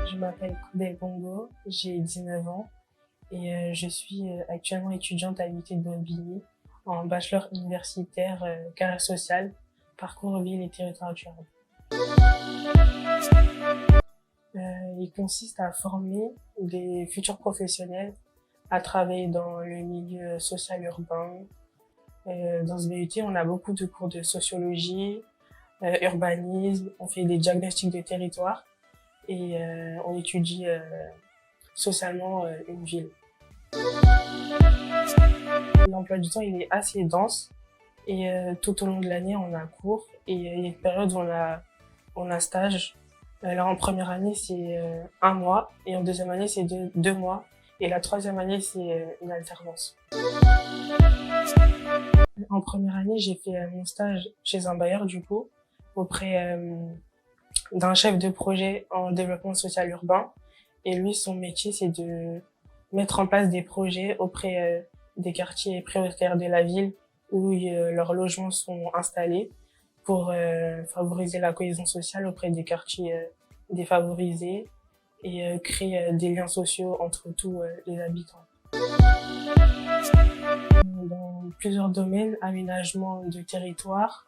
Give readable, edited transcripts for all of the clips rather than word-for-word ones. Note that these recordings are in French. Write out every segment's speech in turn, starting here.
Je m'appelle Koudel Bongo, j'ai 19 ans et je suis actuellement étudiante à l'UT de Bobigny en bachelor universitaire carrière sociale, parcours ville et territoire durable. Il consiste à former des futurs professionnels à travailler dans le milieu social urbain. Dans ce BUT, on a beaucoup de cours de sociologie, urbanisme, on fait des diagnostics de territoire et on étudie socialement une ville. L'emploi du temps, il est assez dense et tout au long de l'année, on a cours et il y a une période où on a stage. Là, en première année, c'est 1 mois et en deuxième année, c'est 2 mois et la troisième année, c'est une alternance. En première année, j'ai fait mon stage chez un bailleur, du coup, auprès d'un chef de projet en développement social urbain. Et lui, son métier, c'est de mettre en place des projets auprès des quartiers prioritaires de la ville où leurs logements sont installés pour favoriser la cohésion sociale auprès des quartiers défavorisés et créer des liens sociaux entre tous les habitants. Dans plusieurs domaines, aménagement de territoire,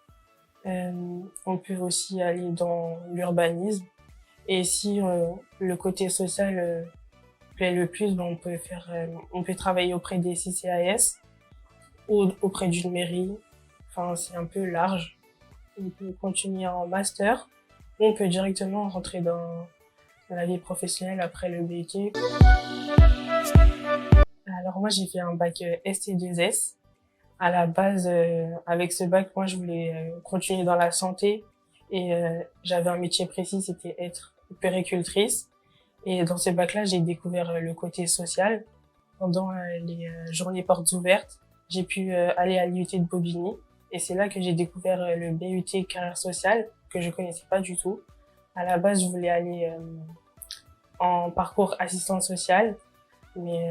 on peut aussi aller dans l'urbanisme. Et si le côté social plaît le plus, ben on peut travailler auprès des CCAS ou auprès d'une mairie. Enfin, c'est un peu large. On peut continuer en master ou on peut directement rentrer dans la vie professionnelle après le BUT. Alors moi, j'ai fait un bac ST2S. À la base, avec ce bac, moi, je voulais continuer dans la santé et j'avais un métier précis, c'était être puéricultrice. Et dans ce bac-là, j'ai découvert le côté social. Pendant les journées portes ouvertes, j'ai pu aller à l'IUT de Bobigny et c'est là que j'ai découvert le BUT carrière sociale que je connaissais pas du tout. À la base, je voulais aller en parcours assistante sociale, mais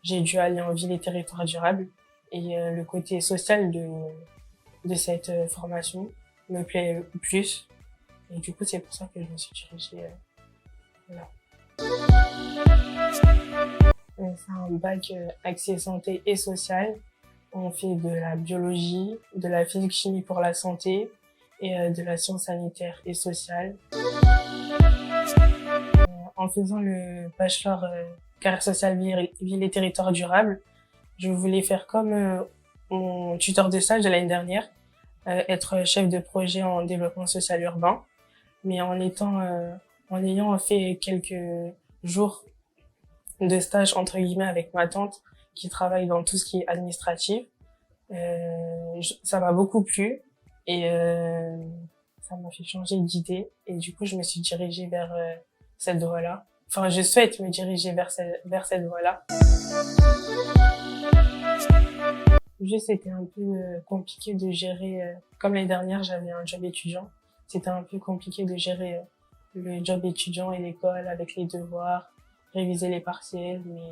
j'ai dû aller en ville et territoire durable. Et le côté social de cette formation me plaît plus. Et du coup, c'est pour ça que je me suis dirigée là. C'est un bac axé santé et social. On fait de la biologie, de la physique chimie pour la santé et de la science sanitaire et sociale. En faisant le bachelor carrière sociale ville et territoire durable, je voulais faire comme mon tuteur de stage de l'année dernière, être chef de projet en développement social urbain, mais en ayant fait quelques jours de stage entre guillemets avec ma tante qui travaille dans tout ce qui est administratif, ça m'a beaucoup plu et ça m'a fait changer d'idée et du coup je me suis dirigée vers cette voie-là. Enfin, je souhaite me diriger vers cette voie-là. Juste, c'était un peu compliqué de gérer, comme l'année dernière, j'avais un job étudiant. C'était un peu compliqué de gérer le job étudiant et l'école avec les devoirs, réviser les partiels, mais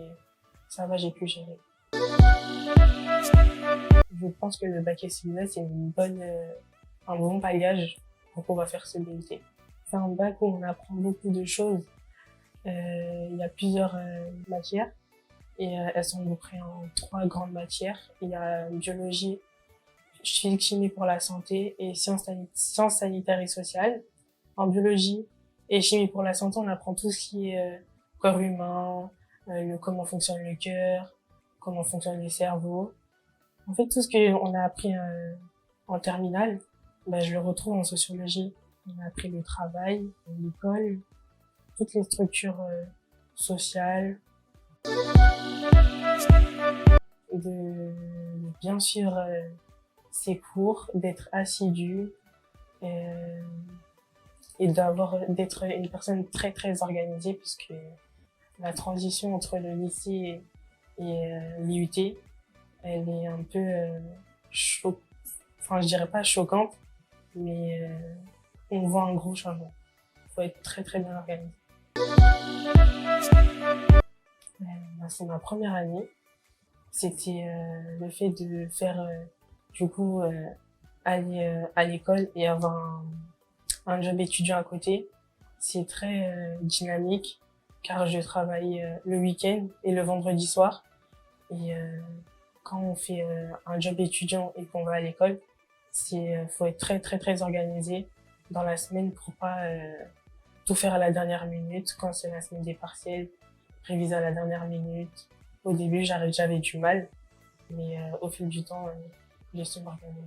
ça va, j'ai pu gérer. Je pense que le bac S2S, c'est un bon bagage pour pouvoir faire ce BUT. C'est un bac où on apprend beaucoup de choses. Il y a plusieurs matières. Et elles sont groupées en 3 grandes matières. Il y a biologie, physique chimie pour la santé et sciences sanitaires et sociales. En biologie et chimie pour la santé, on apprend tout ce qui est corps humain, comment fonctionne le cœur, comment fonctionne le cerveau. En fait, tout ce qu'on a appris en terminale, je le retrouve en sociologie. On a appris le travail, l'école, toutes les structures sociales, de bien suivre ses cours, d'être assidu et d'être une personne très très organisée puisque la transition entre le lycée et l'IUT, elle est un peu enfin je dirais pas choquante, mais on voit un gros changement. Faut être très très bien organisé. C'est ma première année. C'était le fait de faire du coup aller à l'école et avoir un job étudiant à côté. C'est très dynamique car je travaille le week-end et le vendredi soir. Et quand on fait un job étudiant et qu'on va à l'école, faut être très très très organisé dans la semaine pour pas tout faire à la dernière minute. Quand c'est la semaine des partiels, réviser à la dernière minute. Au début, j'avais du mal, mais au fil du temps, j'ai su m'organiser.